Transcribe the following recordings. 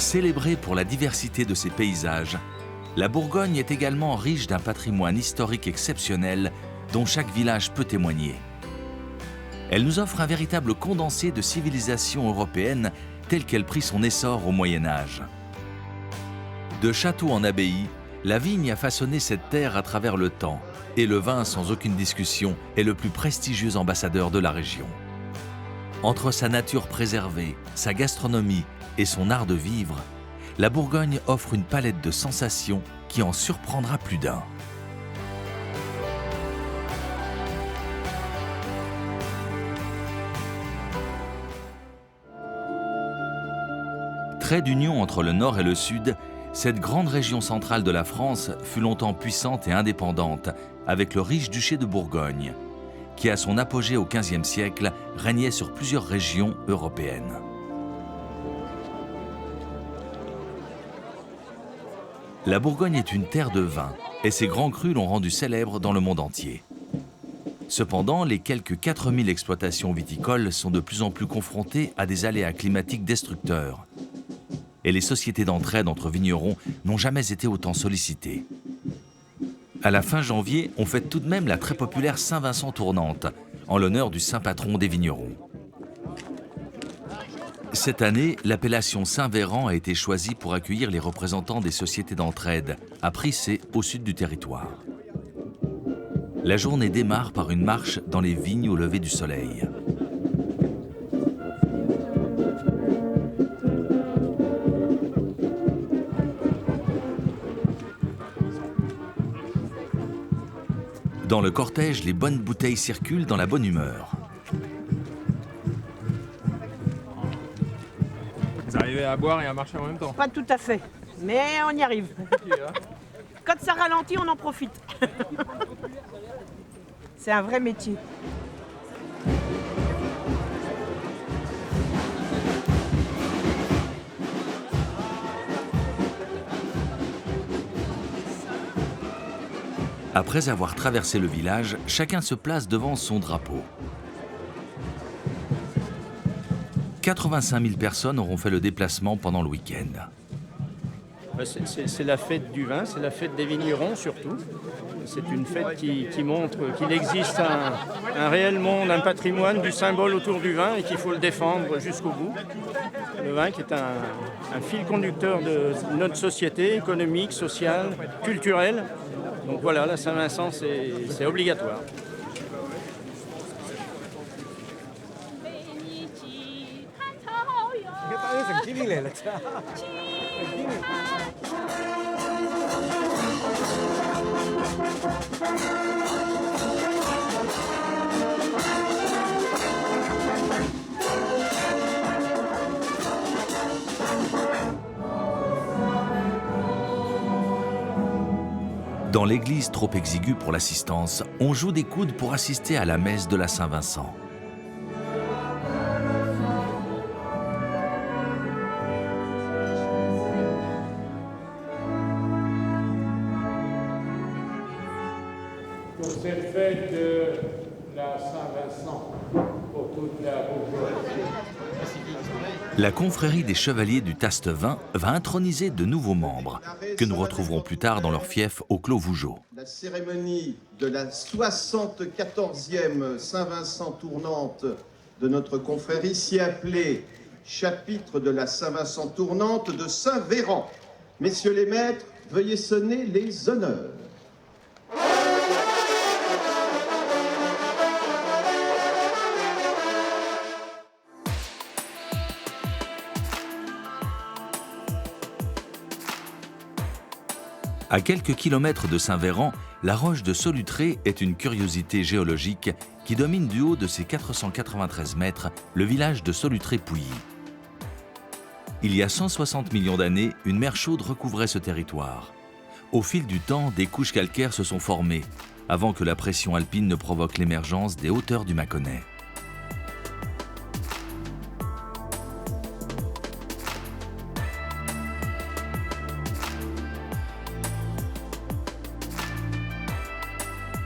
Célébrée pour la diversité de ses paysages, la Bourgogne est également riche d'un patrimoine historique exceptionnel dont chaque village peut témoigner. Elle nous offre un véritable condensé de civilisation européenne telle qu'elle prit son essor au Moyen-Âge. De château en abbaye, la vigne a façonné cette terre à travers le temps, et le vin, sans aucune discussion, est le plus prestigieux ambassadeur de la région. Entre sa nature préservée, sa gastronomie et son art de vivre, la Bourgogne offre une palette de sensations qui en surprendra plus d'un. Trait d'union entre le nord et le sud, cette grande région centrale de la France fut longtemps puissante et indépendante, avec le riche duché de Bourgogne, qui à son apogée au XVe siècle régnait sur plusieurs régions européennes. La Bourgogne est une terre de vin, et ses grands crus l'ont rendue célèbre dans le monde entier. Cependant, les quelques 4000 exploitations viticoles sont de plus en plus confrontées à des aléas climatiques destructeurs. Et les sociétés d'entraide entre vignerons n'ont jamais été autant sollicitées. À la fin janvier, on fête tout de même la très populaire Saint-Vincent tournante, en l'honneur du saint patron des vignerons. Cette année, l'appellation Saint-Véran a été choisie pour accueillir les représentants des sociétés d'entraide, à Prissé, au sud du territoire. La journée démarre par une marche dans les vignes au lever du soleil. Dans le cortège, les bonnes bouteilles circulent dans la bonne humeur. Vous arrivez à boire et à marcher en même temps? Pas tout à fait, mais on y arrive. Quand ça ralentit, on en profite. C'est un vrai métier. Après avoir traversé le village, chacun se place devant son drapeau. 85 000 personnes auront fait le déplacement pendant le week-end. C'est la fête du vin, c'est la fête des vignerons surtout. C'est une fête qui montre qu'il existe un réel monde, un patrimoine, du symbole autour du vin et qu'il faut le défendre jusqu'au bout. Le vin qui est un fil conducteur de notre société économique, sociale, culturelle. Donc voilà, la Saint-Vincent, c'est obligatoire. Dans l'église trop exiguë pour l'assistance, on joue des coudes pour assister à la messe de la Saint-Vincent. Pour cette fête de la Saint-Vincent, pour toute la Bourgogne. La confrérie des chevaliers du Taste-Vin va introniser de nouveaux membres, que nous retrouverons plus tard dans leur fief au Clos Vougeot. La cérémonie de la 74e Saint-Vincent tournante de notre confrérie, si appelée chapitre de la Saint-Vincent tournante de Saint-Véran. Messieurs les maîtres, veuillez sonner les honneurs. À quelques kilomètres de Saint-Véran, la roche de Solutré est une curiosité géologique qui domine du haut de ses 493 mètres le village de Solutré-Pouilly. Il y a 160 millions d'années, une mer chaude recouvrait ce territoire. Au fil du temps, des couches calcaires se sont formées, avant que la pression alpine ne provoque l'émergence des hauteurs du Mâconnais.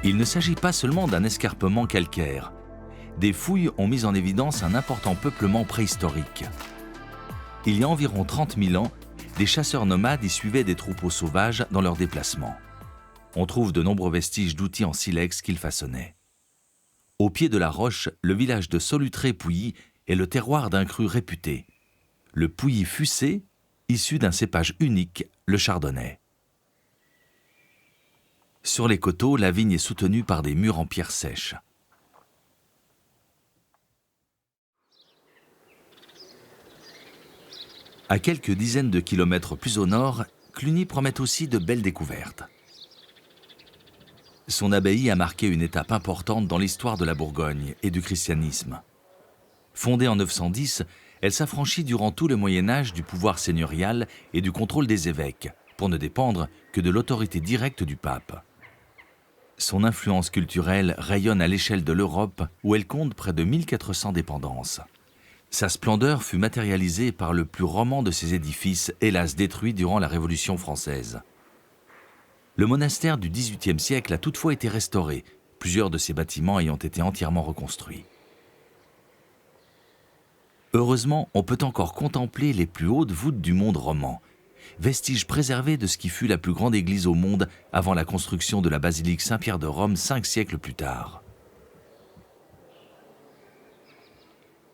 Il ne s'agit pas seulement d'un escarpement calcaire. Des fouilles ont mis en évidence un important peuplement préhistorique. Il y a environ 30 000 ans, des chasseurs nomades y suivaient des troupeaux sauvages dans leurs déplacements. On trouve de nombreux vestiges d'outils en silex qu'ils façonnaient. Au pied de la roche, le village de Solutré-Pouilly est le terroir d'un cru réputé, le Pouilly Fussé, issu d'un cépage unique, le chardonnay. Sur les coteaux, la vigne est soutenue par des murs en pierre sèche. À quelques dizaines de kilomètres plus au nord, Cluny promet aussi de belles découvertes. Son abbaye a marqué une étape importante dans l'histoire de la Bourgogne et du christianisme. Fondée en 910, elle s'affranchit durant tout le Moyen-Âge du pouvoir seigneurial et du contrôle des évêques, pour ne dépendre que de l'autorité directe du pape. Son influence culturelle rayonne à l'échelle de l'Europe, où elle compte près de 1400 dépendances. Sa splendeur fut matérialisée par le plus roman de ses édifices, hélas détruit durant la Révolution française. Le monastère du XVIIIe siècle a toutefois été restauré, plusieurs de ses bâtiments ayant été entièrement reconstruits. Heureusement, on peut encore contempler les plus hautes voûtes du monde roman, vestiges préservés de ce qui fut la plus grande église au monde avant la construction de la basilique Saint-Pierre de Rome 5 siècles plus tard.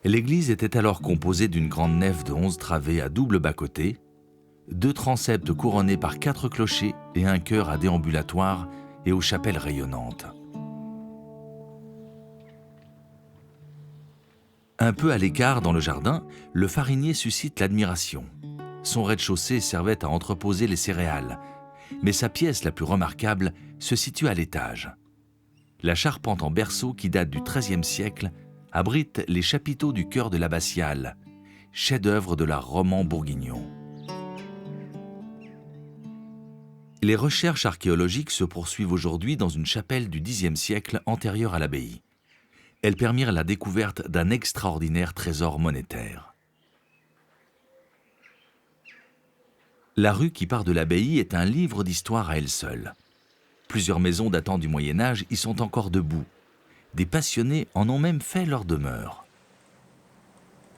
L'église était alors composée d'une grande nef de 11 travées à double bas-côté, 2 transepts couronnés par 4 clochers et un chœur à déambulatoire et aux chapelles rayonnantes. Un peu à l'écart dans le jardin, le farinier suscite l'admiration. Son rez-de-chaussée servait à entreposer les céréales, mais sa pièce la plus remarquable se situe à l'étage. La charpente en berceau qui date du XIIIe siècle abrite les chapiteaux du chœur de l'abbatiale, chef-d'œuvre de l'art roman bourguignon. Les recherches archéologiques se poursuivent aujourd'hui dans une chapelle du Xe siècle antérieure à l'abbaye. Elles permirent la découverte d'un extraordinaire trésor monétaire. La rue qui part de l'abbaye est un livre d'histoire à elle seule. Plusieurs maisons datant du Moyen-Âge y sont encore debout. Des passionnés en ont même fait leur demeure.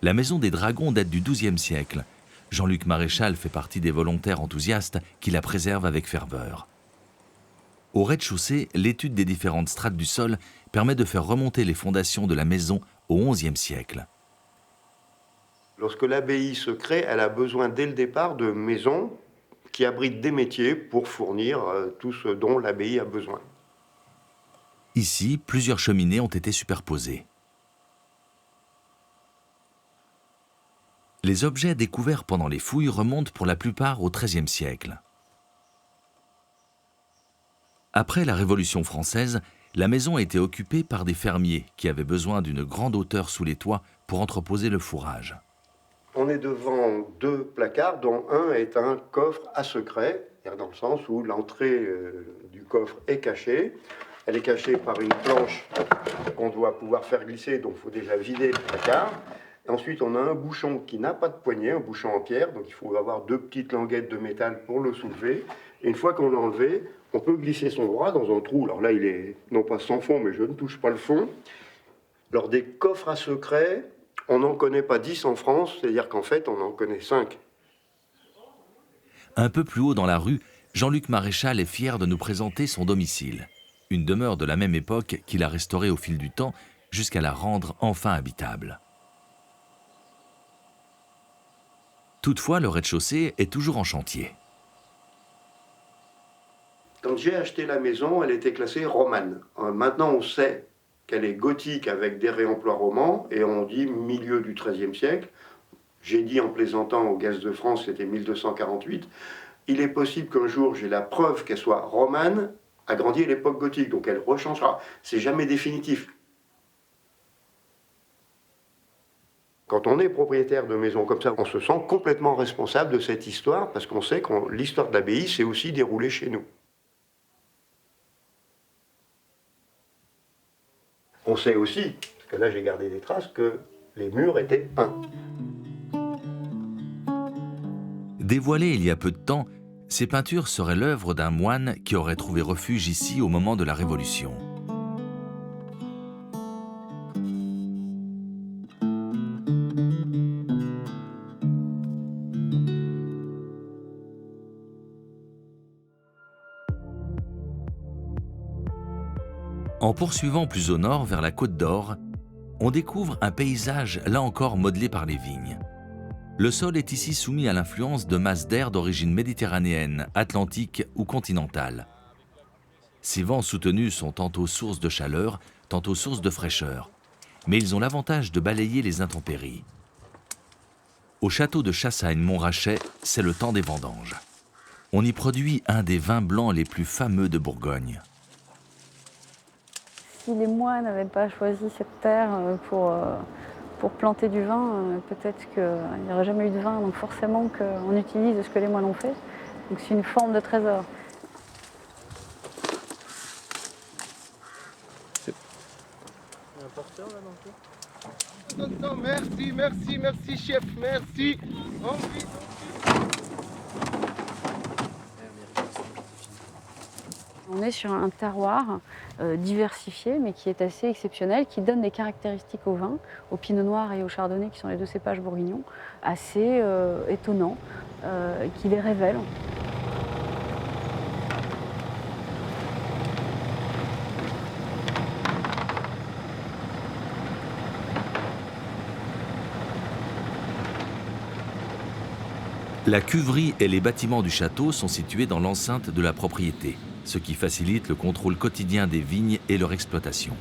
La maison des Dragons date du XIIe siècle. Jean-Luc Maréchal fait partie des volontaires enthousiastes qui la préservent avec ferveur. Au rez-de-chaussée, l'étude des différentes strates du sol permet de faire remonter les fondations de la maison au XIe siècle. Lorsque l'abbaye se crée, elle a besoin dès le départ de maisons qui abritent des métiers pour fournir tout ce dont l'abbaye a besoin. Ici, plusieurs cheminées ont été superposées. Les objets découverts pendant les fouilles remontent pour la plupart au XIIIe siècle. Après la Révolution française, la maison a été occupée par des fermiers qui avaient besoin d'une grande hauteur sous les toits pour entreposer le fourrage. On est devant 2 placards, dont un est un coffre à secret, dans le sens où l'entrée du coffre est cachée. Elle est cachée par une planche qu'on doit pouvoir faire glisser, donc il faut déjà vider le placard. Et ensuite, on a un bouchon qui n'a pas de poignée, un bouchon en pierre, donc il faut avoir 2 petites languettes de métal pour le soulever. Et une fois qu'on l'a enlevé, on peut glisser son bras dans un trou. Alors là, il est non pas sans fond, mais je ne touche pas le fond. Alors des coffres à secret, on n'en connaît pas 10 en France, c'est-à-dire qu'en fait, on en connaît 5. Un peu plus haut dans la rue, Jean-Luc Maréchal est fier de nous présenter son domicile. Une demeure de la même époque qu'il a restaurée au fil du temps jusqu'à la rendre enfin habitable. Toutefois, le rez-de-chaussée est toujours en chantier. Quand j'ai acheté la maison, elle était classée romane. Maintenant, on sait qu'elle est gothique avec des réemplois romans, et on dit milieu du XIIIe siècle. J'ai dit en plaisantant au Gaz de France, c'était 1248. Il est possible qu'un jour, j'ai la preuve qu'elle soit romane, agrandie à l'époque gothique, donc elle rechangera. C'est jamais définitif. Quand on est propriétaire de maisons comme ça, on se sent complètement responsable de cette histoire, parce qu'on sait que l'histoire de l'abbaye s'est aussi déroulée chez nous. On sait aussi, parce que là j'ai gardé des traces, que les murs étaient peints. Dévoilées il y a peu de temps, ces peintures seraient l'œuvre d'un moine qui aurait trouvé refuge ici au moment de la Révolution. En poursuivant plus au nord vers la Côte d'Or, on découvre un paysage là encore modelé par les vignes. Le sol est ici soumis à l'influence de masses d'air d'origine méditerranéenne, atlantique ou continentale. Ces vents soutenus sont tantôt source de chaleur, tantôt source de fraîcheur, mais ils ont l'avantage de balayer les intempéries. Au château de Chassagne-Montrachet, c'est le temps des vendanges. On y produit un des vins blancs les plus fameux de Bourgogne. Si les moines n'avaient pas choisi cette terre pour planter du vin, peut-être qu'il n'y aurait jamais eu de vin. Donc forcément qu'on utilise ce que les moines ont fait. Donc c'est une forme de trésor. Non, merci, merci, merci chef, merci. On est sur un terroir diversifié, mais qui est assez exceptionnel, qui donne des caractéristiques au vin, au pinot noir et au chardonnay, qui sont les deux cépages bourguignons, assez étonnants, qui les révèlent. La cuverie et les bâtiments du château sont situés dans l'enceinte de la propriété, ce qui facilite le contrôle quotidien des vignes et leur exploitation.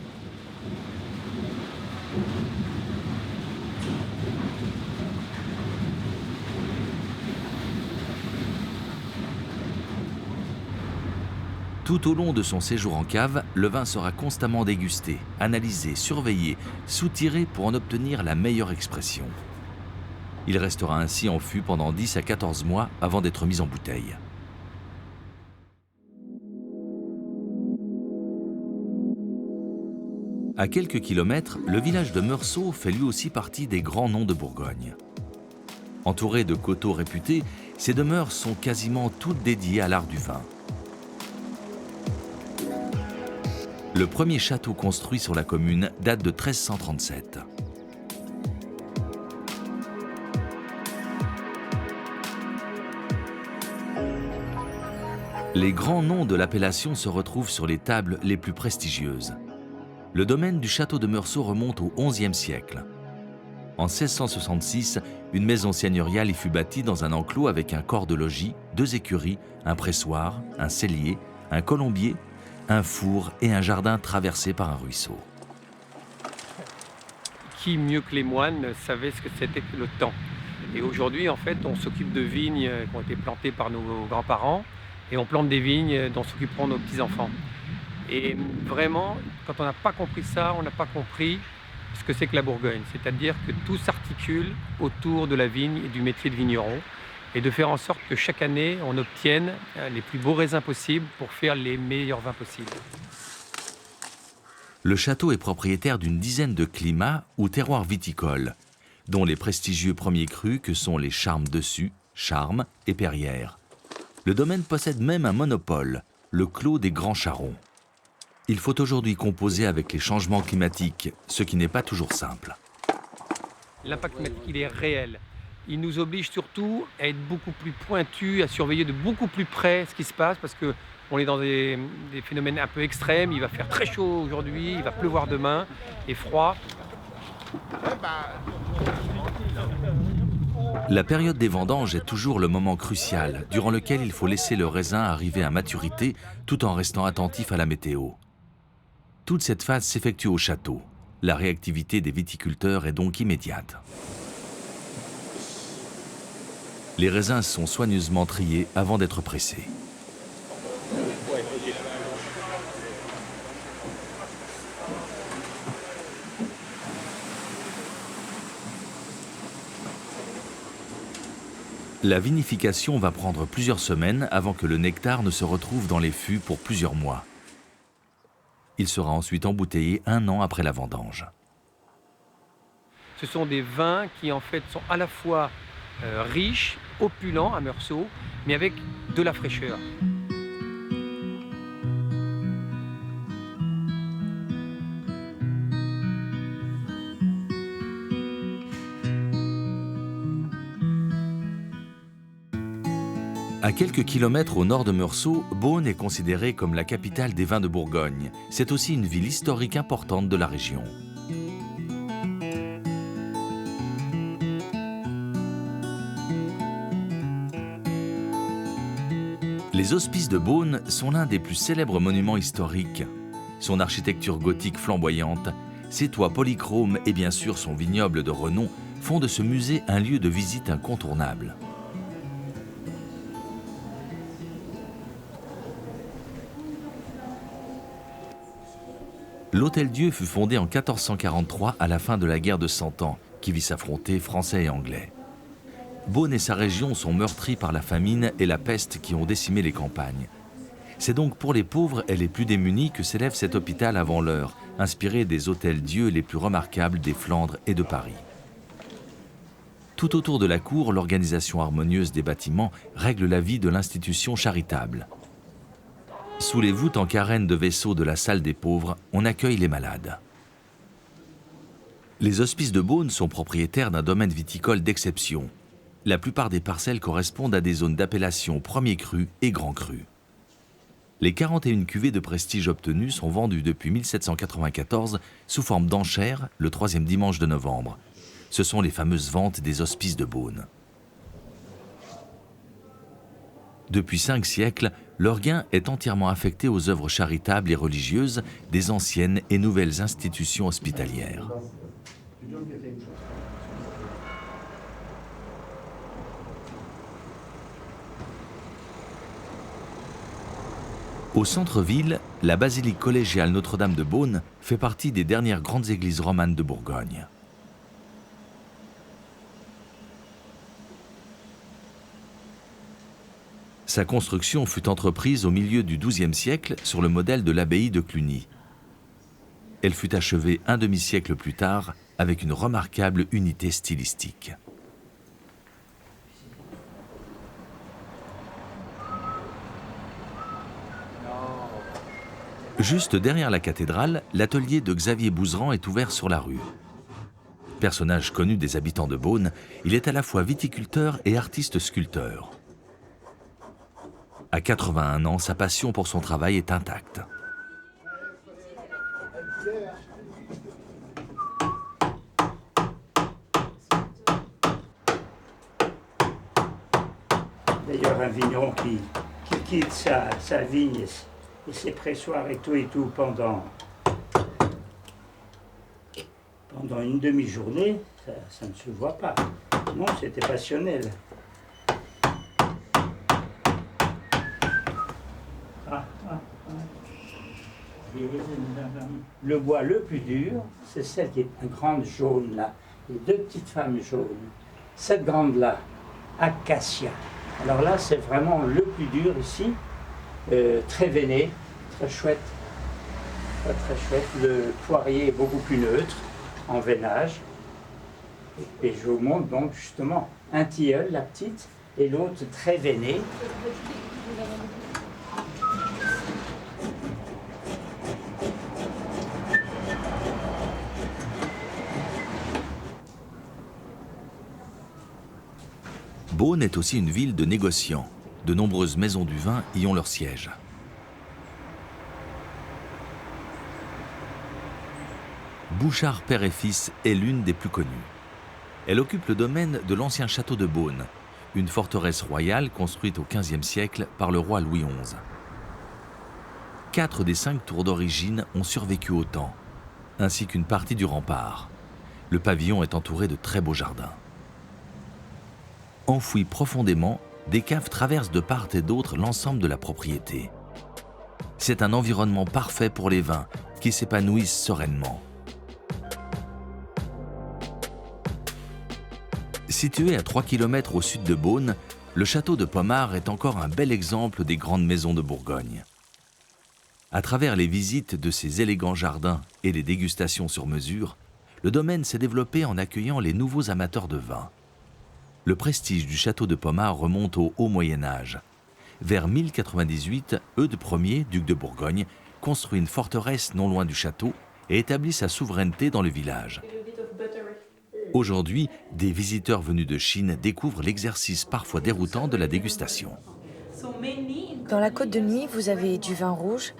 Tout au long de son séjour en cave, le vin sera constamment dégusté, analysé, surveillé, soutiré pour en obtenir la meilleure expression. Il restera ainsi en fût pendant 10 à 14 mois avant d'être mis en bouteille. À quelques kilomètres, le village de Meursault fait lui aussi partie des grands noms de Bourgogne. Entouré de coteaux réputés, ces demeures sont quasiment toutes dédiées à l'art du vin. Le premier château construit sur la commune date de 1337. Les grands noms de l'appellation se retrouvent sur les tables les plus prestigieuses. Le domaine du château de Meursault remonte au XIe siècle. En 1666, une maison seigneuriale y fut bâtie dans un enclos avec un corps de logis, 2 écuries, un pressoir, un cellier, un colombier, un four et un jardin traversé par un ruisseau. Qui mieux que les moines savait ce que c'était que le temps. Et aujourd'hui, en fait, on s'occupe de vignes qui ont été plantées par nos grands-parents et on plante des vignes dont s'occuperont nos petits-enfants. Et vraiment, quand on n'a pas compris ça, on n'a pas compris ce que c'est que la Bourgogne. C'est-à-dire que tout s'articule autour de la vigne et du métier de vigneron et de faire en sorte que chaque année, on obtienne les plus beaux raisins possibles pour faire les meilleurs vins possibles. Le château est propriétaire d'une dizaine de climats ou terroirs viticoles, dont les prestigieux premiers crus que sont les Charmes Dessus, Charmes et Perrières. Le domaine possède même un monopole, le Clos des Grands Charrons. Il faut aujourd'hui composer avec les changements climatiques, ce qui n'est pas toujours simple. L'impact climatique, il est réel. Il nous oblige surtout à être beaucoup plus pointus, à surveiller de beaucoup plus près ce qui se passe, parce qu'on est dans des phénomènes un peu extrêmes. Il va faire très chaud aujourd'hui, il va pleuvoir demain, et froid. La période des vendanges est toujours le moment crucial, durant lequel il faut laisser le raisin arriver à maturité tout en restant attentif à la météo. Toute cette phase s'effectue au château. La réactivité des viticulteurs est donc immédiate. Les raisins sont soigneusement triés avant d'être pressés. La vinification va prendre plusieurs semaines avant que le nectar ne se retrouve dans les fûts pour plusieurs mois. Il sera ensuite embouteillé 1 an après la vendange. Ce sont des vins qui en fait sont à la fois riches, opulents à Meursault, mais avec de la fraîcheur. À quelques kilomètres au nord de Meursault, Beaune est considérée comme la capitale des vins de Bourgogne. C'est aussi une ville historique importante de la région. Les Hospices de Beaune sont l'un des plus célèbres monuments historiques. Son architecture gothique flamboyante, ses toits polychromes et bien sûr son vignoble de renom font de ce musée un lieu de visite incontournable. L'Hôtel-Dieu fut fondé en 1443 à la fin de la guerre de 100 ans, qui vit s'affronter Français et Anglais. Beaune et sa région sont meurtris par la famine et la peste qui ont décimé les campagnes. C'est donc pour les pauvres et les plus démunis que s'élève cet hôpital avant l'heure, inspiré des Hôtels-Dieu les plus remarquables des Flandres et de Paris. Tout autour de la cour, l'organisation harmonieuse des bâtiments règle la vie de l'institution charitable. Sous les voûtes en carène de vaisseaux de la salle des pauvres, on accueille les malades. Les Hospices de Beaune sont propriétaires d'un domaine viticole d'exception. La plupart des parcelles correspondent à des zones d'appellation premier cru et grand cru. Les 41 cuvées de prestige obtenues sont vendues depuis 1794 sous forme d'enchères le 3e dimanche de novembre. Ce sont les fameuses ventes des Hospices de Beaune. Depuis 5 siècles, leur gain est entièrement affecté aux œuvres charitables et religieuses des anciennes et nouvelles institutions hospitalières. Au centre-ville, la basilique collégiale Notre-Dame de Beaune fait partie des dernières grandes églises romanes de Bourgogne. Sa construction fut entreprise au milieu du XIIe siècle sur le modèle de l'abbaye de Cluny. Elle fut achevée un demi-siècle plus tard avec une remarquable unité stylistique. Juste derrière la cathédrale, l'atelier de Xavier Bouzeran est ouvert sur la rue. Personnage connu des habitants de Beaune, il est à la fois viticulteur et artiste sculpteur. À 81 ans, sa passion pour son travail est intacte. D'ailleurs, un vigneron qui quitte sa vigne et ses pressoirs et tout pendant une demi-journée, ça ne se voit pas. Non, c'était passionnel. Le bois le plus dur, c'est celle qui est une grande jaune là, et 2 petites femmes jaunes. Cette grande là, acacia. Alors là, c'est vraiment le plus dur ici, très veiné, très chouette. Très chouette. Le poirier est beaucoup plus neutre, en veinage. Et je vous montre donc justement un tilleul, la petite, et l'autre très veiné. Beaune est aussi une ville de négociants. De nombreuses maisons du vin y ont leur siège. Bouchard père et fils est l'une des plus connues. Elle occupe le domaine de l'ancien château de Beaune, une forteresse royale construite au XVe siècle par le roi Louis XI. 4 des 5 tours d'origine ont survécu au temps, ainsi qu'une partie du rempart. Le pavillon est entouré de très beaux jardins. Enfouis profondément, des caves traversent de part et d'autre l'ensemble de la propriété. C'est un environnement parfait pour les vins qui s'épanouissent sereinement. Situé à 3 km au sud de Beaune, le château de Pommard est encore un bel exemple des grandes maisons de Bourgogne. À travers les visites de ces élégants jardins et les dégustations sur mesure, le domaine s'est développé en accueillant les nouveaux amateurs de vin. Le prestige du château de Pommard remonte au haut Moyen-Âge. Vers 1098, Eudes Ier, duc de Bourgogne, construit une forteresse non loin du château et établit sa souveraineté dans le village. Aujourd'hui, des visiteurs venus de Chine découvrent l'exercice parfois déroutant de la dégustation. Dans la côte de nuit, vous avez du vin rouge.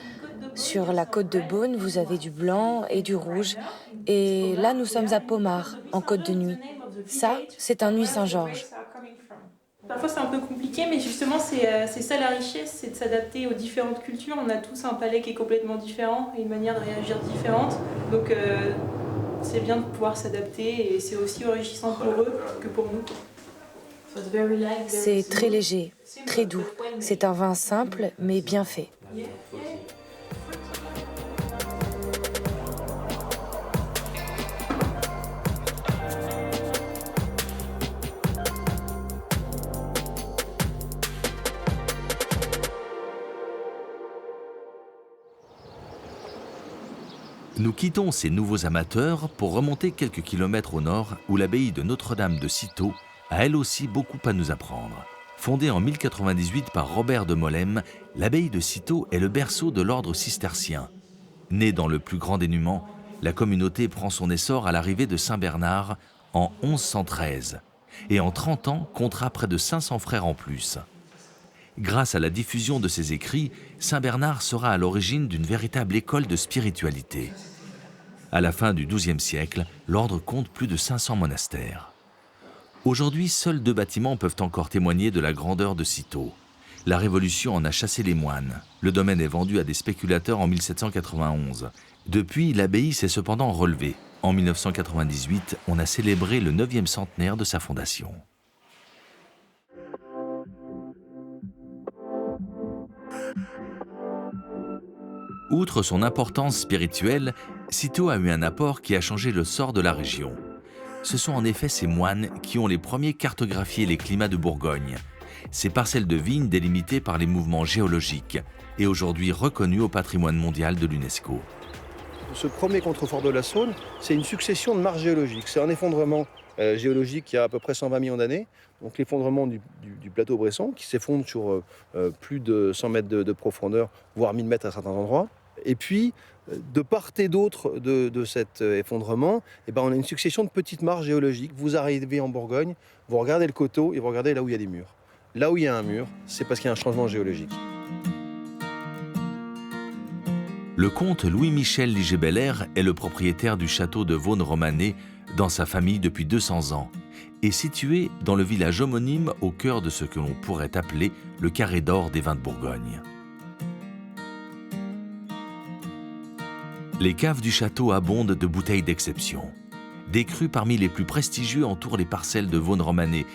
Sur la côte de Beaune, vous avez du blanc et du rouge. Et là, nous sommes à Pommard, en côte de nuit. Ça, c'est un Nuits Saint-Georges. Parfois c'est un peu compliqué, mais justement c'est ça la richesse, c'est de s'adapter aux différentes cultures. On a tous un palais qui est complètement différent et une manière de réagir différente. Donc c'est bien de pouvoir s'adapter et c'est aussi enrichissant pour eux que pour nous. C'est très léger, très doux. C'est un vin simple mais bien fait. Nous quittons ces nouveaux amateurs pour remonter quelques kilomètres au nord où l'abbaye de Notre-Dame de Cîteaux a elle aussi beaucoup à nous apprendre. Fondée en 1098 par Robert de Molesme, l'abbaye de Cîteaux est le berceau de l'ordre cistercien. Née dans le plus grand dénuement, la communauté prend son essor à l'arrivée de Saint Bernard en 1113 et en 30 ans comptera près de 500 frères en plus. Grâce à la diffusion de ses écrits, Saint Bernard sera à l'origine d'une véritable école de spiritualité. À la fin du XIIe siècle, l'ordre compte plus de 500 monastères. Aujourd'hui, seuls 2 bâtiments peuvent encore témoigner de la grandeur de Cîteaux. La Révolution en a chassé les moines. Le domaine est vendu à des spéculateurs en 1791. Depuis, l'abbaye s'est cependant relevée. En 1998, on a célébré le 9e centenaire de sa fondation. Outre son importance spirituelle, Cîteaux a eu un apport qui a changé le sort de la région. Ce sont en effet ces moines qui ont les premiers cartographié les climats de Bourgogne. Ces parcelles de vignes délimitées par les mouvements géologiques et aujourd'hui reconnues au patrimoine mondial de l'UNESCO. Ce premier contrefort de la Saône, c'est une succession de marches géologiques. C'est un effondrement géologique qui a à peu près 120 millions d'années. Donc l'effondrement du plateau bresson qui s'effondre sur plus de 100 mètres de profondeur, voire 1000 mètres à certains endroits. Et puis, de part et d'autre de cet effondrement, on a une succession de petites marches géologiques. Vous arrivez en Bourgogne, vous regardez le coteau et vous regardez là où il y a des murs. Là où il y a un mur, c'est parce qu'il y a un changement géologique. Le comte Louis-Michel Liger-Belair est le propriétaire du château de Vosne-Romanée dans sa famille depuis 200 ans et situé dans le village homonyme au cœur de ce que l'on pourrait appeler le carré d'or des vins de Bourgogne. Les caves du château abondent de bouteilles d'exception. Des crus parmi les plus prestigieux entourent les parcelles de Vosne-Romanée,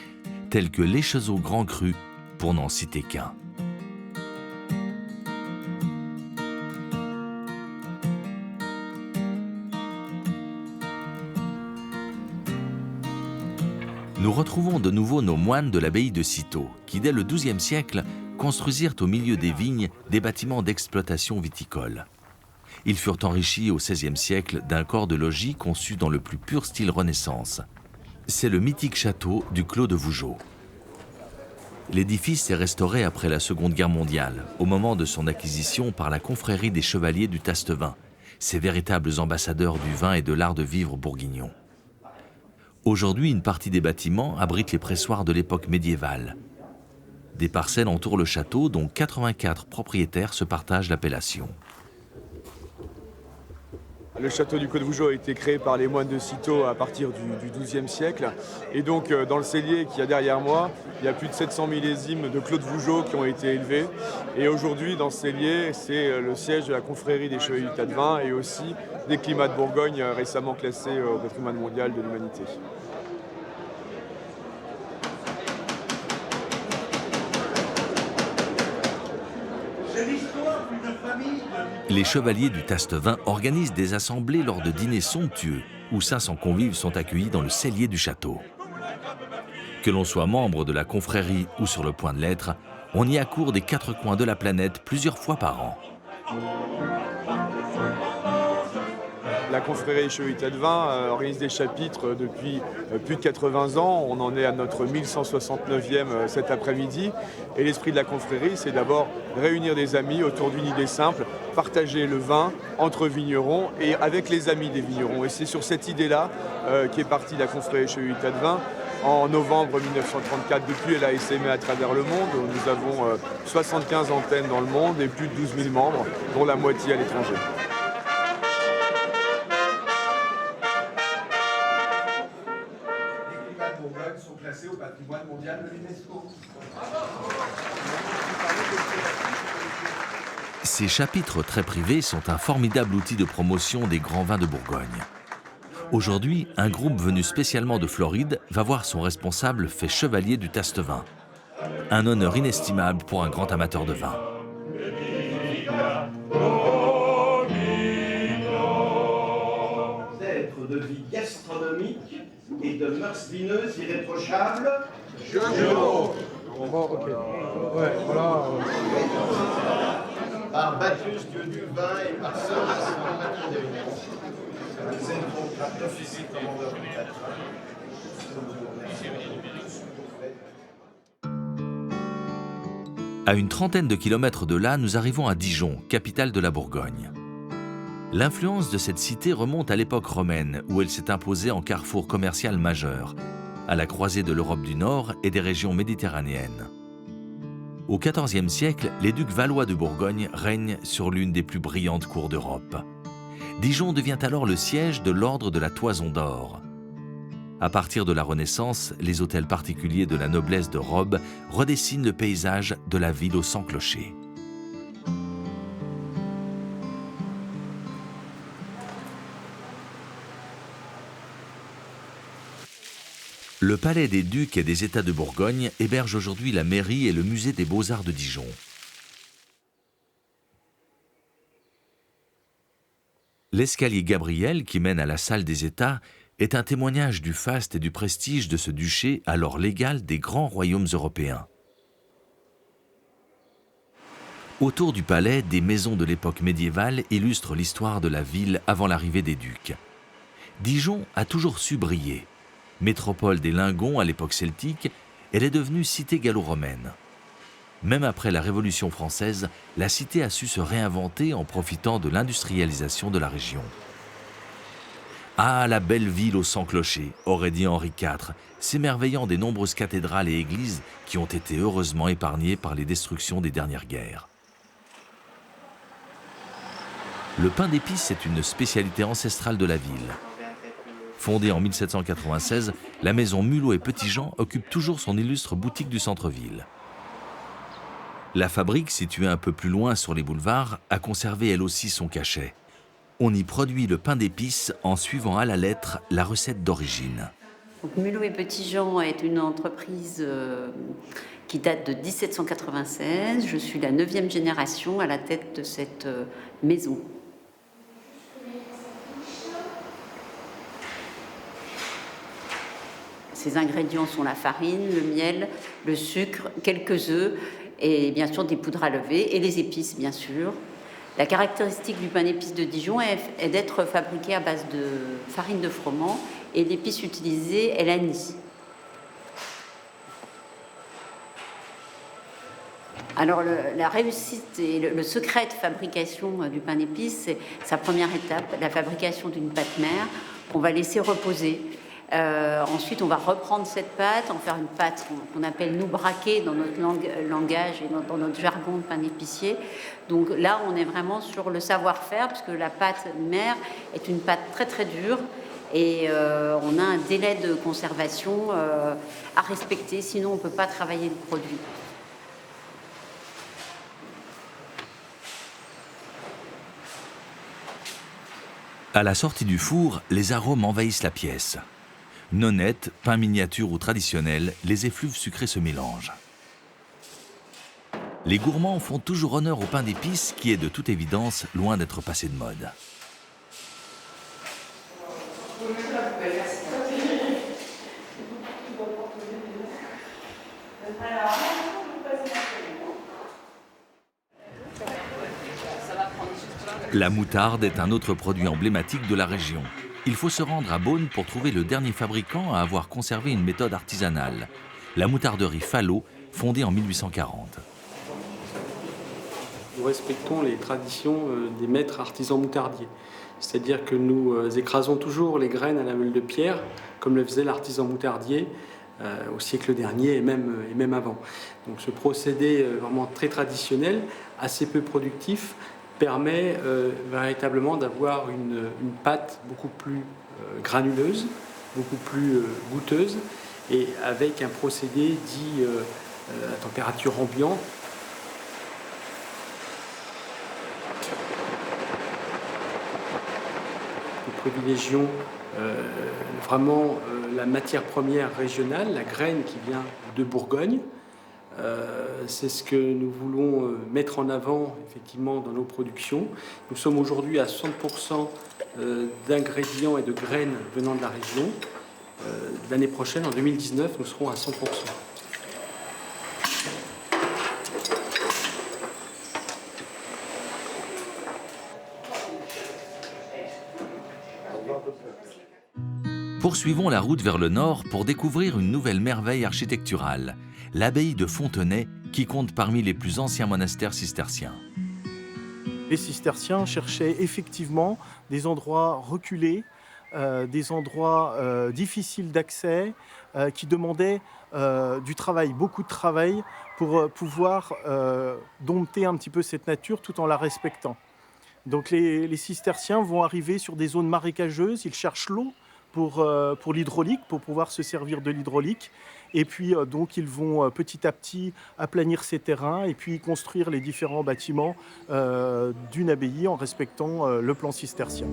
tels que l'Échezeaux Grand Cru, pour n'en citer qu'un. Nous retrouvons de nouveau nos moines de l'abbaye de Cîteaux, qui dès le XIIe siècle construisirent au milieu des vignes des bâtiments d'exploitation viticole. Ils furent enrichis au XVIe siècle d'un corps de logis conçu dans le plus pur style Renaissance. C'est le mythique château du Clos de Vougeot. L'édifice est restauré après la Seconde Guerre mondiale, au moment de son acquisition par la confrérie des Chevaliers du Tastevin, ces véritables ambassadeurs du vin et de l'art de vivre bourguignon. Aujourd'hui, une partie des bâtiments abrite les pressoirs de l'époque médiévale. Des parcelles entourent le château, dont 84 propriétaires se partagent l'appellation. Le château du Clos de Vougeot a été créé par les moines de Cîteaux à partir du XIIe siècle. Et donc, dans le cellier qu'il y a derrière moi, il y a plus de 700 millésimes de Clos de Vougeot qui ont été élevés. Et aujourd'hui, dans ce cellier, c'est le siège de la confrérie des Chevaliers du Tastevin et aussi des climats de Bourgogne récemment classés au patrimoine mondial de l'humanité. Les Chevaliers du Tastevin organisent des assemblées lors de dîners somptueux où 500 convives sont accueillis dans le cellier du château. Que l'on soit membre de la confrérie ou sur le point de l'être, on y accourt des 4 coins de la planète plusieurs fois par an. La confrérie des Chevaliers du Tastevin organise des chapitres depuis plus de 80 ans. On en est à notre 1169e cet après-midi. Et l'esprit de la confrérie, c'est d'abord réunir des amis autour d'une idée simple, partager le vin entre vignerons et avec les amis des vignerons. Et c'est sur cette idée-là qu'est partie la confrérie des Chevaliers du Tastevin en novembre 1934. Depuis, elle a essaimé à travers le monde. Nous avons 75 antennes dans le monde et plus de 12 000 membres, dont la moitié à l'étranger. Les climates bourgognes sont classés au patrimoine mondial de l'UNESCO. Ces chapitres très privés sont un formidable outil de promotion des grands vins de Bourgogne. Aujourd'hui, un groupe venu spécialement de Floride va voir son responsable fait chevalier du Tastevin. Un honneur inestimable pour un grand amateur de vin. D'être de vie gastronomique et de mœurs vineuses irréprochables. Par Bacchus, dieu du vin, et par Ceres, patron des vins. C'est donc la prophétie commandeur du théâtre. À une trentaine de kilomètres de là, nous arrivons à Dijon, capitale de la Bourgogne. L'influence de cette cité remonte à l'époque romaine, où elle s'est imposée en carrefour commercial majeur, à la croisée de l'Europe du Nord et des régions méditerranéennes. Au XIVe siècle, les ducs valois de Bourgogne règnent sur l'une des plus brillantes cours d'Europe. Dijon devient alors le siège de l'ordre de la Toison d'Or. À partir de la Renaissance, les hôtels particuliers de la noblesse de robe redessinent le paysage de la ville aux 100 clochers. Le palais des Ducs et des États de Bourgogne héberge aujourd'hui la mairie et le musée des Beaux-Arts de Dijon. L'escalier Gabriel, qui mène à la salle des États, est un témoignage du faste et du prestige de ce duché, alors l'égal des grands royaumes européens. Autour du palais, des maisons de l'époque médiévale illustrent l'histoire de la ville avant l'arrivée des ducs. Dijon a toujours su briller. Métropole des Lingons à l'époque celtique, elle est devenue cité gallo-romaine. Même après la Révolution française, la cité a su se réinventer en profitant de l'industrialisation de la région. « Ah, la belle ville aux 100 clochers », aurait dit Henri IV, s'émerveillant des nombreuses cathédrales et églises qui ont été heureusement épargnées par les destructions des dernières guerres. Le pain d'épices est une spécialité ancestrale de la ville. Fondée en 1796, la maison Mulot et Petit-Jean occupe toujours son illustre boutique du centre-ville. La fabrique, située un peu plus loin sur les boulevards, a conservé elle aussi son cachet. On y produit le pain d'épices en suivant à la lettre la recette d'origine. Mulot et Petit-Jean est une entreprise qui date de 1796. Je suis la 9e génération à la tête de cette maison. Ces ingrédients sont la farine, le miel, le sucre, quelques œufs et bien sûr des poudres à lever et les épices bien sûr. La caractéristique du pain d'épices de Dijon est d'être fabriqué à base de farine de froment et l'épice utilisée est l'anis. Alors la réussite et le secret de fabrication du pain d'épices, c'est sa première étape, la fabrication d'une pâte mère qu'on va laisser reposer. Ensuite, on va reprendre cette pâte, en faire une pâte qu'on appelle nous braquer dans notre langage et dans notre jargon de pain d'épicier. Donc là, on est vraiment sur le savoir-faire, puisque la pâte mère est une pâte très très dure et on a un délai de conservation à respecter, sinon on ne peut pas travailler le produit. À la sortie du four, les arômes envahissent la pièce. Nonnettes, pain miniature ou traditionnel, les effluves sucrés se mélangent. Les gourmands font toujours honneur au pain d'épices qui est de toute évidence loin d'être passé de mode. La moutarde est un autre produit emblématique de la région. Il faut se rendre à Beaune pour trouver le dernier fabricant à avoir conservé une méthode artisanale, la moutarderie Fallot, fondée en 1840. Nous respectons les traditions des maîtres artisans moutardiers. C'est-à-dire que nous écrasons toujours les graines à la meule de pierre, comme le faisait l'artisan moutardier, au siècle dernier et même avant. Donc ce procédé vraiment très traditionnel, assez peu productif, permet véritablement d'avoir une pâte beaucoup plus granuleuse, beaucoup plus goûteuse, et avec un procédé dit à température ambiante. Nous privilégions vraiment la matière première régionale, la graine qui vient de Bourgogne. C'est ce que nous voulons mettre en avant effectivement dans nos productions. Nous sommes aujourd'hui à 100% d'ingrédients et de graines venant de la région. L'année prochaine, en 2019, nous serons à 100%. Poursuivons la route vers le nord pour découvrir une nouvelle merveille architecturale, l'abbaye de Fontenay, qui compte parmi les plus anciens monastères cisterciens. Les cisterciens cherchaient effectivement des endroits reculés, des endroits difficiles d'accès, qui demandaient du travail, beaucoup de travail, pour pouvoir dompter un petit peu cette nature tout en la respectant. Donc les cisterciens vont arriver sur des zones marécageuses, ils cherchent l'eau pour l'hydraulique, pour pouvoir se servir de l'hydraulique. Et puis donc ils vont petit à petit aplanir ces terrains et puis construire les différents bâtiments d'une abbaye en respectant le plan cistercien.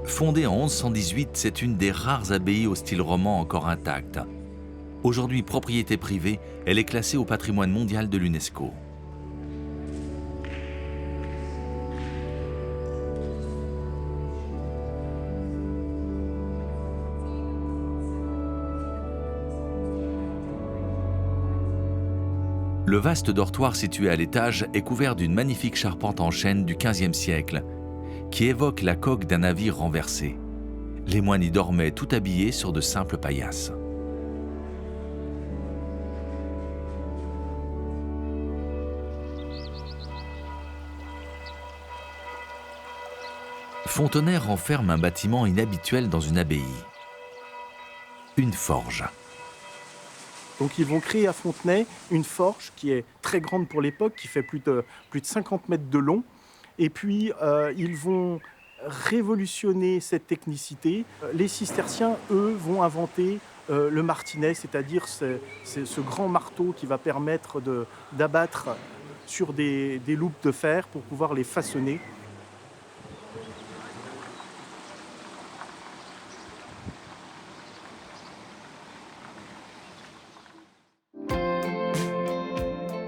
Fondée en 1118, c'est une des rares abbayes au style roman encore intacte. Aujourd'hui propriété privée, elle est classée au patrimoine mondial de l'UNESCO. Le vaste dortoir situé à l'étage est couvert d'une magnifique charpente en chêne du XVe siècle, qui évoque la coque d'un navire renversé. Les moines y dormaient tout habillés sur de simples paillasses. Fontenay renferme un bâtiment inhabituel dans une abbaye. Une forge. Donc ils vont créer à Fontenay une forge qui est très grande pour l'époque, qui fait plus de 50 mètres de long. Et puis ils vont révolutionner cette technicité. Les cisterciens, eux, vont inventer le martinet, c'est-à-dire ce grand marteau qui va permettre d'abattre sur des loupes de fer pour pouvoir les façonner.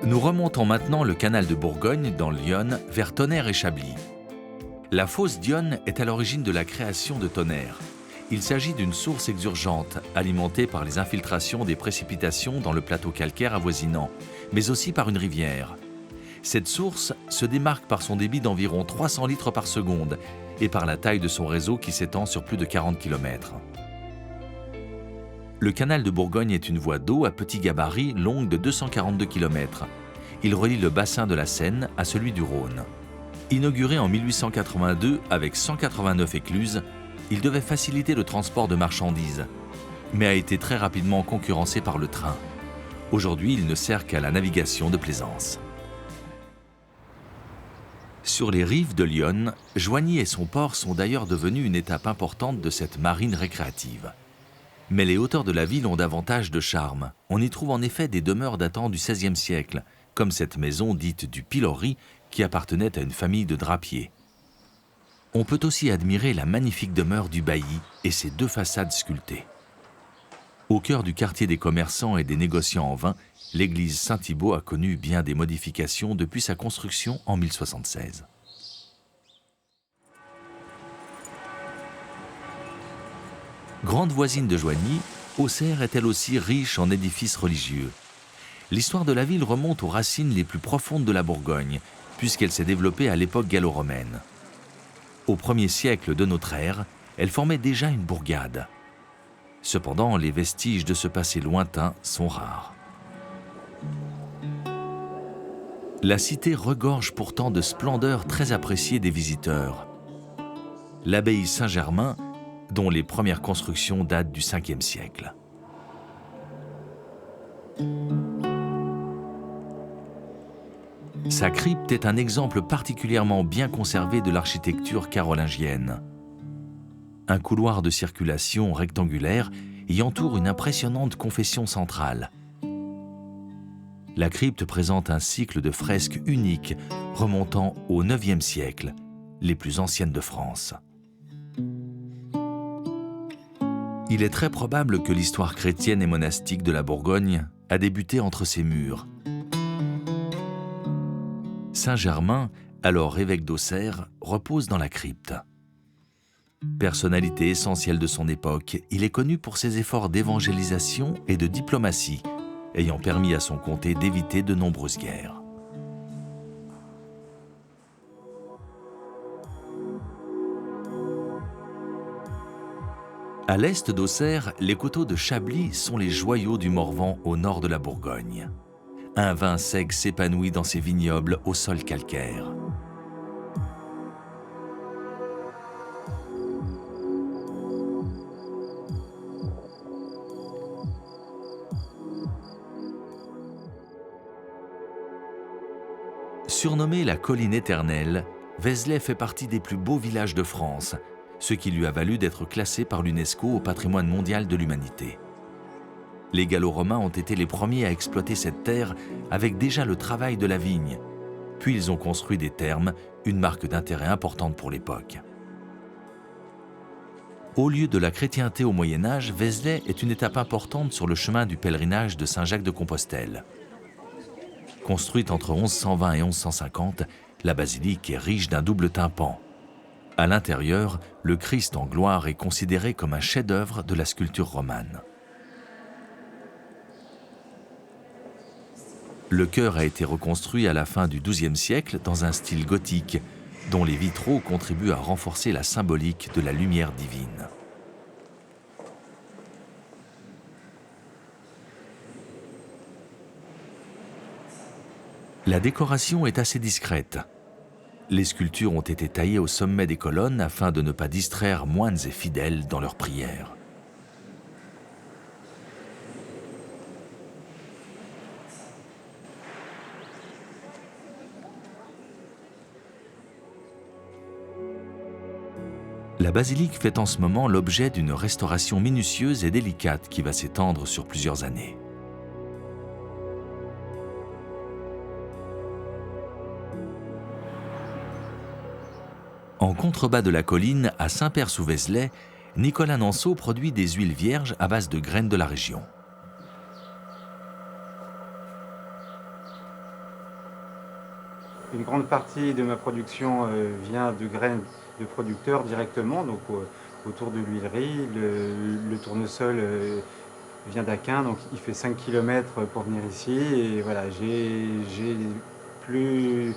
Nous remontons maintenant le canal de Bourgogne dans l'Yonne vers Tonnerre et Chablis. La fosse d'Yonne est à l'origine de la création de Tonnerre. Il s'agit d'une source exurgente alimentée par les infiltrations des précipitations dans le plateau calcaire avoisinant, mais aussi par une rivière. Cette source se démarque par son débit d'environ 300 litres par seconde et par la taille de son réseau qui s'étend sur plus de 40 km. Le canal de Bourgogne est une voie d'eau à petit gabarit longue de 242 km. Il relie le bassin de la Seine à celui du Rhône. Inauguré en 1882 avec 189 écluses, il devait faciliter le transport de marchandises, mais a été très rapidement concurrencé par le train. Aujourd'hui, il ne sert qu'à la navigation de plaisance. Sur les rives de l'Yonne, Joigny et son port sont d'ailleurs devenus une étape importante de cette marine récréative. Mais les hauteurs de la ville ont davantage de charme. On y trouve en effet des demeures datant du XVIe siècle, comme cette maison dite du Pilori qui appartenait à une famille de drapiers. On peut aussi admirer la magnifique demeure du bailli et ses deux façades sculptées. Au cœur du quartier des commerçants et des négociants en vin, l'église Saint-Thibaut a connu bien des modifications depuis sa construction en 1076. Grande voisine de Joigny, Auxerre est elle aussi riche en édifices religieux. L'histoire de la ville remonte aux racines les plus profondes de la Bourgogne, puisqu'elle s'est développée à l'époque gallo-romaine. Au 1er siècle de notre ère, elle formait déjà une bourgade. Cependant, les vestiges de ce passé lointain sont rares. La cité regorge pourtant de splendeurs très appréciées des visiteurs. L'abbaye Saint-Germain dont les premières constructions datent du 5e siècle. Sa crypte est un exemple particulièrement bien conservé de l'architecture carolingienne. Un couloir de circulation rectangulaire y entoure une impressionnante confession centrale. La crypte présente un cycle de fresques uniques remontant au IXe siècle, les plus anciennes de France. Il est très probable que l'histoire chrétienne et monastique de la Bourgogne a débuté entre ces murs. Saint Germain, alors évêque d'Auxerre, repose dans la crypte. Personnalité essentielle de son époque, il est connu pour ses efforts d'évangélisation et de diplomatie, ayant permis à son comté d'éviter de nombreuses guerres. À l'est d'Auxerre, les coteaux de Chablis sont les joyaux du Morvan au nord de la Bourgogne. Un vin sec s'épanouit dans ces vignobles au sol calcaire. Surnommée la colline éternelle, Vézelay fait partie des plus beaux villages de France, ce qui lui a valu d'être classé par l'UNESCO au patrimoine mondial de l'humanité. Les Gallo-Romains ont été les premiers à exploiter cette terre avec déjà le travail de la vigne. Puis ils ont construit des thermes, une marque d'intérêt importante pour l'époque. Au lieu de la chrétienté au Moyen-Âge, Vézelay est une étape importante sur le chemin du pèlerinage de Saint-Jacques-de-Compostelle. Construite entre 1120 et 1150, la basilique est riche d'un double tympan. À l'intérieur, le Christ en gloire est considéré comme un chef-d'œuvre de la sculpture romane. Le chœur a été reconstruit à la fin du XIIe siècle dans un style gothique, dont les vitraux contribuent à renforcer la symbolique de la lumière divine. La décoration est assez discrète. Les sculptures ont été taillées au sommet des colonnes afin de ne pas distraire moines et fidèles dans leurs prières. La basilique fait en ce moment l'objet d'une restauration minutieuse et délicate qui va s'étendre sur plusieurs années. En contrebas de la colline, à Saint-Père-sous-Vézelay, Nicolas Nanceau produit des huiles vierges à base de graines de la région. Une grande partie de ma production vient de graines de producteurs directement, donc autour de l'huilerie. Le tournesol vient d'Aquin, donc il fait 5 km pour venir ici. Et voilà, j'ai plus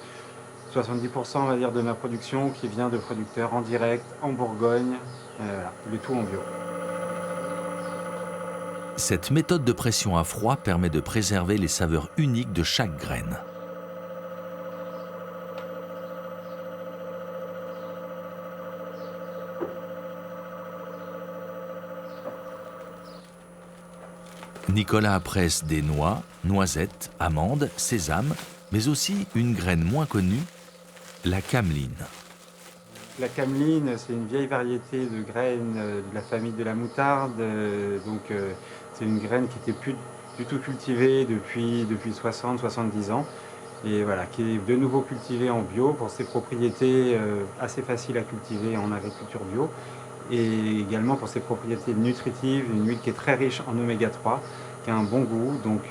70% on va dire, de ma production qui vient de producteurs en direct, en Bourgogne, voilà, le tout en bio. Cette méthode de pression à froid permet de préserver les saveurs uniques de chaque graine. Nicolas presse des noix, noisettes, amandes, sésame, mais aussi une graine moins connue, la cameline. La cameline, c'est une vieille variété de graines de la famille de la moutarde. C'est une graine qui n'était plus du tout cultivée depuis 60-70 ans. Et voilà, qui est de nouveau cultivée en bio pour ses propriétés assez faciles à cultiver en agriculture bio. Et également pour ses propriétés nutritives, une huile qui est très riche en oméga 3, qui a un bon goût, donc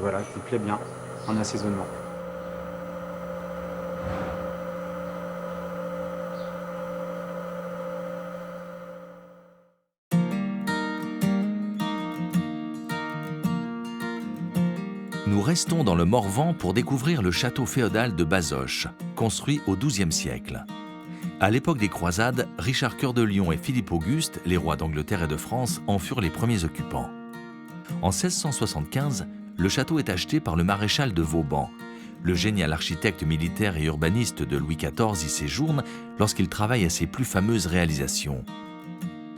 voilà, qui plaît bien en assaisonnement. Nous restons dans le Morvan pour découvrir le château féodal de Bazoches, construit au XIIe siècle. À l'époque des croisades, Richard Cœur de Lion et Philippe Auguste, les rois d'Angleterre et de France, en furent les premiers occupants. En 1675, le château est acheté par le maréchal de Vauban. Le génial architecte militaire et urbaniste de Louis XIV y séjourne lorsqu'il travaille à ses plus fameuses réalisations.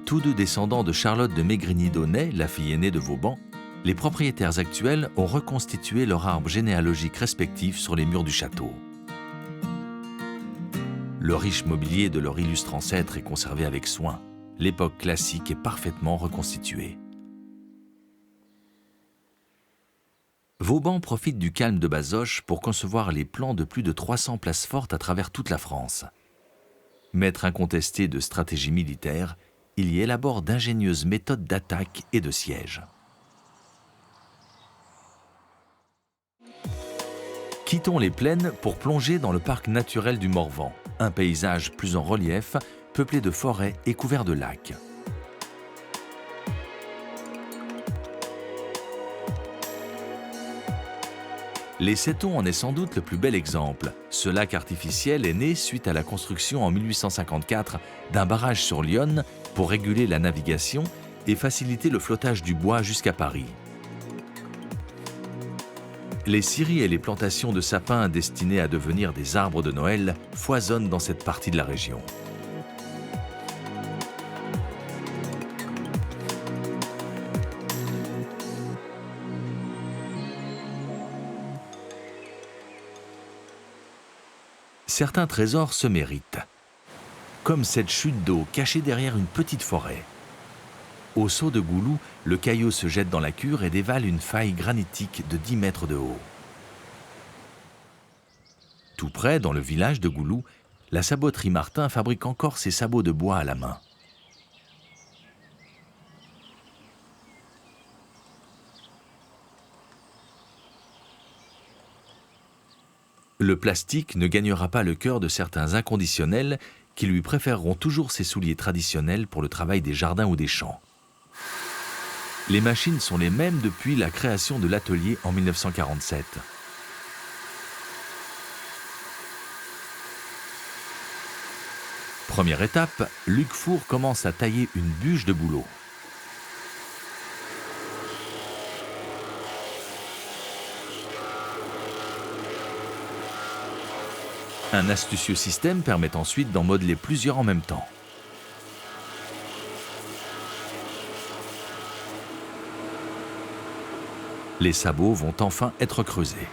Tous deux descendants de Charlotte de Mégrini-Daunet, la fille aînée de Vauban, les propriétaires actuels ont reconstitué leur arbre généalogique respectif sur les murs du château. Le riche mobilier de leur illustre ancêtre est conservé avec soin. L'époque classique est parfaitement reconstituée. Vauban profite du calme de Bazoches pour concevoir les plans de plus de 300 places fortes à travers toute la France. Maître incontesté de stratégie militaire, il y élabore d'ingénieuses méthodes d'attaque et de siège. Quittons les plaines pour plonger dans le parc naturel du Morvan, un paysage plus en relief, peuplé de forêts et couvert de lacs. Les Settons en est sans doute le plus bel exemple. Ce lac artificiel est né suite à la construction en 1854 d'un barrage sur l'Yonne pour réguler la navigation et faciliter le flottage du bois jusqu'à Paris. Les scieries et les plantations de sapins destinés à devenir des arbres de Noël foisonnent dans cette partie de la région. Certains trésors se méritent, comme cette chute d'eau cachée derrière une petite forêt. Au saut de Goulou, le caillou se jette dans la cure et dévale une faille granitique de 10 mètres de haut. Tout près, dans le village de Goulou, la saboterie Martin fabrique encore ses sabots de bois à la main. Le plastique ne gagnera pas le cœur de certains inconditionnels qui lui préféreront toujours ses souliers traditionnels pour le travail des jardins ou des champs. Les machines sont les mêmes depuis la création de l'atelier en 1947. Première étape, Luc Four commence à tailler une bûche de bouleau. Un astucieux système permet ensuite d'en modeler plusieurs en même temps. Les sabots vont enfin être creusés.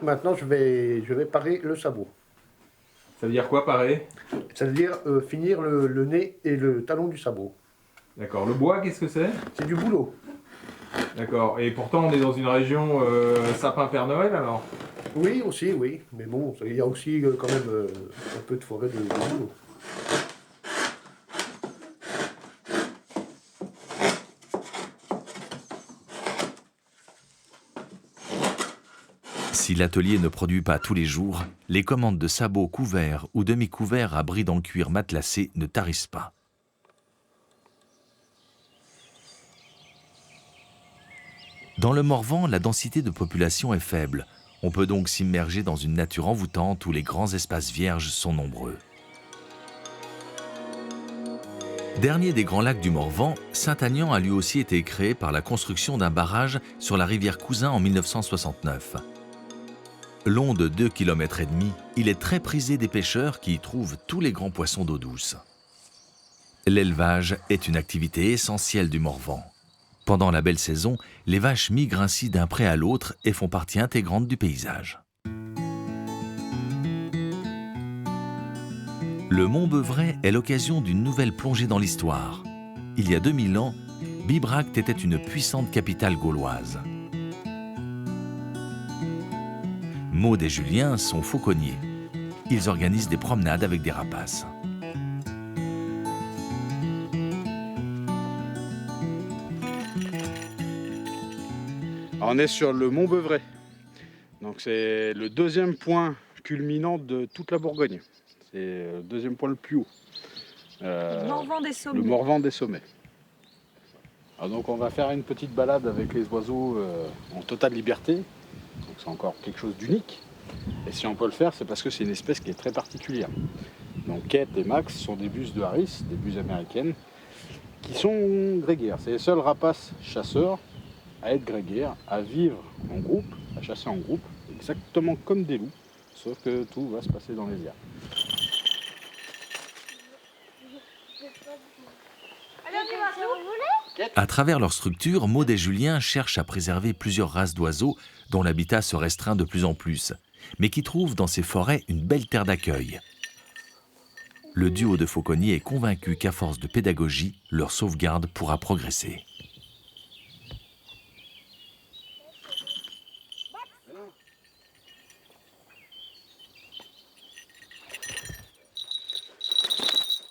Maintenant, je vais parer le sabot. Ça veut dire quoi, parer? Ça veut dire finir le nez et le talon du sabot. D'accord. Le bois, qu'est-ce que c'est? C'est du bouleau. D'accord. Et pourtant, on est dans une région sapin Père Noël, alors? Oui, aussi, oui. Mais bon, il y a aussi quand même un peu de forêt de bouleau. Si l'atelier ne produit pas tous les jours, les commandes de sabots couverts ou demi-couverts à brides en cuir matelassé ne tarissent pas. Dans le Morvan, la densité de population est faible. On peut donc s'immerger dans une nature envoûtante où les grands espaces vierges sont nombreux. Dernier des grands lacs du Morvan, Saint-Aignan a lui aussi été créé par la construction d'un barrage sur la rivière Cousin en 1969. Long de 2,5 km, il est très prisé des pêcheurs qui y trouvent tous les grands poissons d'eau douce. L'élevage est une activité essentielle du Morvan. Pendant la belle saison, les vaches migrent ainsi d'un pré à l'autre et font partie intégrante du paysage. Le Mont Beuvray est l'occasion d'une nouvelle plongée dans l'histoire. Il y a 2000 ans, Bibracte était une puissante capitale gauloise. Maud et Julien sont fauconniers. Ils organisent des promenades avec des rapaces. On est sur le Mont Beuvray. Donc c'est le deuxième point culminant de toute la Bourgogne. C'est le deuxième point le plus haut. Le Morvan des Sommets. Le Morvan des Sommets. Alors donc on va faire une petite balade avec les oiseaux en totale liberté. Donc c'est encore quelque chose d'unique. Et si on peut le faire, c'est parce que c'est une espèce qui est très particulière. Donc Kate et Max sont des buses de Harris, des buses américaines, qui sont grégaires. C'est les seuls rapaces chasseurs à être grégaires, à vivre en groupe, à chasser en groupe, exactement comme des loups, sauf que tout va se passer dans les airs. À travers leur structure, Maud et Julien cherchent à préserver plusieurs races d'oiseaux dont l'habitat se restreint de plus en plus, mais qui trouvent dans ces forêts une belle terre d'accueil. Le duo de fauconniers est convaincu qu'à force de pédagogie, leur sauvegarde pourra progresser.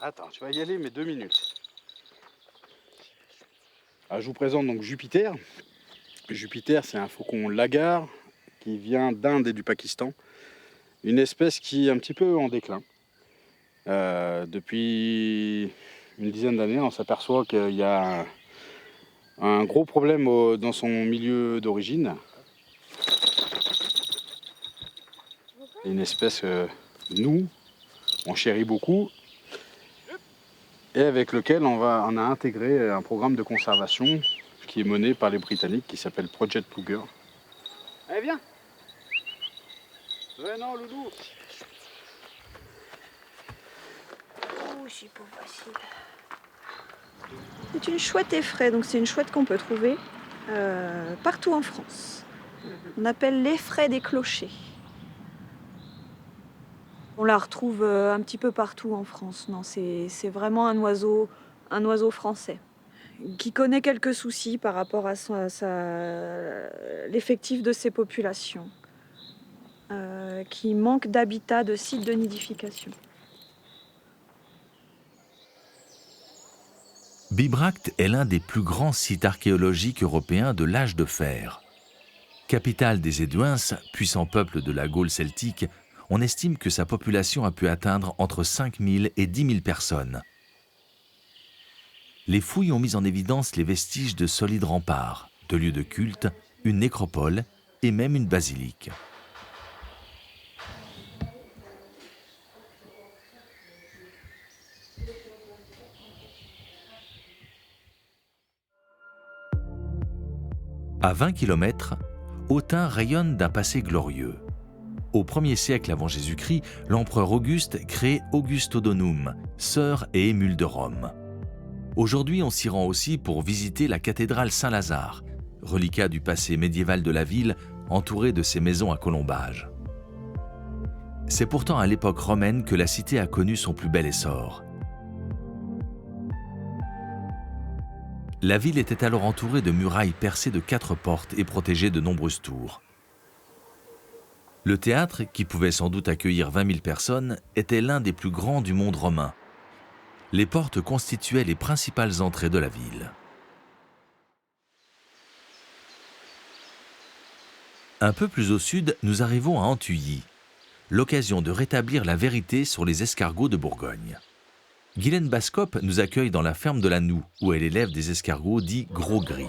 Attends, tu vas y aller, mais 2 minutes. Alors, je vous présente donc Jupiter. Jupiter, c'est un faucon lagard qui vient d'Inde et du Pakistan. Une espèce qui est un petit peu en déclin. Depuis une dizaine d'années, on s'aperçoit qu'il y a un gros problème dans son milieu d'origine. Une espèce que nous, on chérit beaucoup et avec lequel on a intégré un programme de conservation qui est mené par les Britanniques qui s'appelle Project Cougar. Allez, viens! Ouais, non, loulou! C'est pas facile. C'est une chouette effraie, donc c'est une chouette qu'on peut trouver partout en France. On appelle l'effraie des clochers. On la retrouve un petit peu partout en France. Non, c'est vraiment un oiseau français qui connaît quelques soucis par rapport à l'effectif de ses populations, qui manque d'habitat, de sites de nidification. Bibracte est l'un des plus grands sites archéologiques européens de l'âge de fer. Capitale des Éduins, puissant peuple de la Gaule celtique, on estime que sa population a pu atteindre entre 5 000 et 10 000 personnes. Les fouilles ont mis en évidence les vestiges de solides remparts, de lieux de culte, une nécropole et même une basilique. À 20 km, Autun rayonne d'un passé glorieux. Au 1er siècle avant Jésus-Christ, l'empereur Auguste crée Augustodonum, sœur et émule de Rome. Aujourd'hui, on s'y rend aussi pour visiter la cathédrale Saint-Lazare, reliquat du passé médiéval de la ville, entourée de ses maisons à colombages. C'est pourtant à l'époque romaine que la cité a connu son plus bel essor. La ville était alors entourée de murailles percées de 4 portes et protégée de nombreuses tours. Le théâtre, qui pouvait sans doute accueillir 20 000 personnes, était l'un des plus grands du monde romain. Les portes constituaient les principales entrées de la ville. Un peu plus au sud, nous arrivons à Antully, l'occasion de rétablir la vérité sur les escargots de Bourgogne. Guylaine Bascope nous accueille dans la ferme de la Noue, où elle élève des escargots dits gros gris.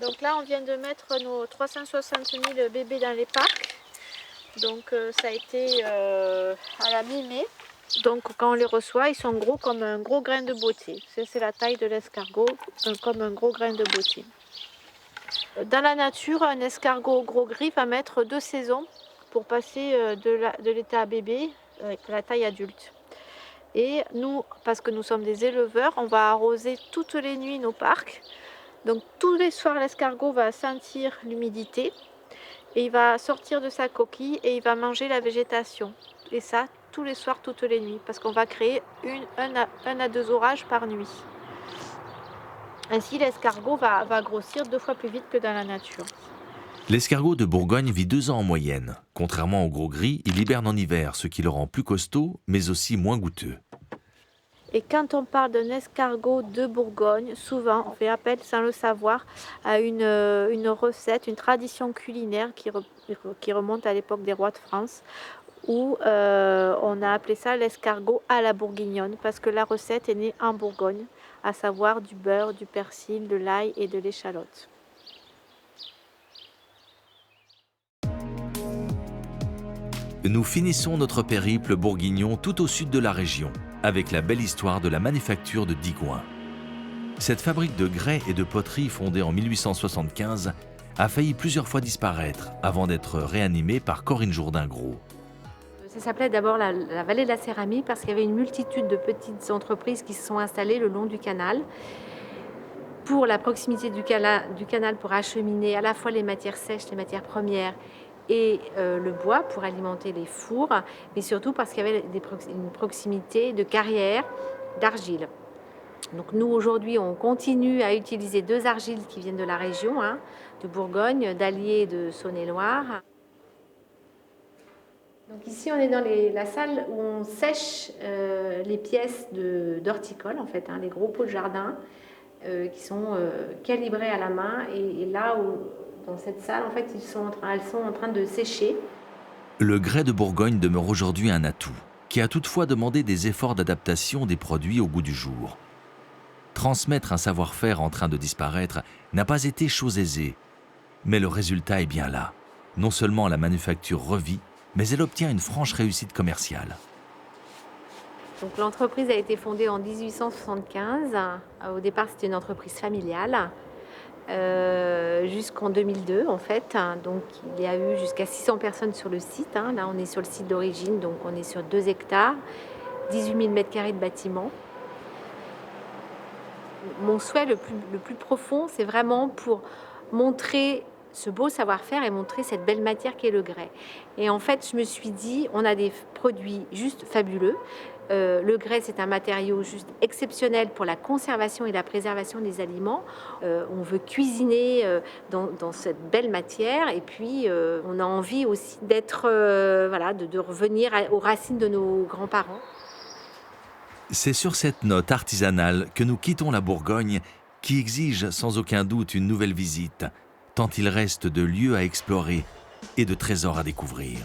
Donc là, on vient de mettre nos 360 000 bébés dans les parcs. Donc ça a été à la mi-mai. Donc quand on les reçoit, ils sont gros comme un gros grain de beauté. C'est la taille de l'escargot, comme un gros grain de beauté. Dans la nature, un escargot gros gris va mettre 2 saisons pour passer de l'état bébé avec la taille adulte. Et nous, parce que nous sommes des éleveurs, on va arroser toutes les nuits nos parcs. Donc tous les soirs, l'escargot va sentir l'humidité et il va sortir de sa coquille et il va manger la végétation. Et ça, tous les soirs, toutes les nuits, parce qu'on va créer 1 à 2 orages par nuit. Ainsi, l'escargot va grossir 2 fois plus vite que dans la nature. L'escargot de Bourgogne vit 2 ans en moyenne. Contrairement au gros gris, il hiberne en hiver, ce qui le rend plus costaud, mais aussi moins goûteux. Et quand on parle d'un escargot de Bourgogne, souvent on fait appel, sans le savoir, à une recette, une tradition culinaire qui remonte à l'époque des rois de France, où on a appelé ça l'escargot à la bourguignonne, parce que la recette est née en Bourgogne, à savoir du beurre, du persil, de l'ail et de l'échalote. Nous finissons notre périple bourguignon tout au sud de la région, avec la belle histoire de la manufacture de Digoin. Cette fabrique de grès et de poterie fondée en 1875 a failli plusieurs fois disparaître avant d'être réanimée par Corinne Jourdain-Gros. Ça s'appelait d'abord la vallée de la céramique parce qu'il y avait une multitude de petites entreprises qui se sont installées le long du canal. Pour la proximité du canal pour acheminer à la fois les matières sèches, les matières premières et le bois pour alimenter les fours, mais surtout parce qu'il y avait une proximité de carrières d'argile. Donc nous aujourd'hui on continue à utiliser 2 argiles qui viennent de la région, de Bourgogne, d'Allier et de Saône-et-Loire. Donc ici on est dans la salle où on sèche les pièces d'horticole en fait, les gros pots de jardin qui sont calibrés à la main et là dans cette salle en fait elles sont en train de sécher. Le grès de Bourgogne demeure aujourd'hui un atout qui a toutefois demandé des efforts d'adaptation des produits au goût du jour. Transmettre un savoir-faire en train de disparaître n'a pas été chose aisée, mais le résultat est bien là. Non seulement la manufacture revit, mais elle obtient une franche réussite commerciale. Donc l'entreprise a été fondée en 1875. Au départ, c'était une entreprise familiale jusqu'en 2002 en fait. Donc il y a eu jusqu'à 600 personnes sur le site. Là, on est sur le site d'origine, donc on est sur 2 hectares, 18 000 m² de bâtiments. Mon souhait le plus profond, c'est vraiment pour montrer ce beau savoir-faire et montrer cette belle matière qu'est le grès. Et en fait, je me suis dit, on a des produits juste fabuleux. Le grès, c'est un matériau juste exceptionnel pour la conservation et la préservation des aliments. On veut cuisiner dans cette belle matière et puis on a envie aussi de revenir aux racines de nos grands-parents. C'est sur cette note artisanale que nous quittons la Bourgogne, qui exige sans aucun doute une nouvelle visite, tant il reste de lieux à explorer et de trésors à découvrir.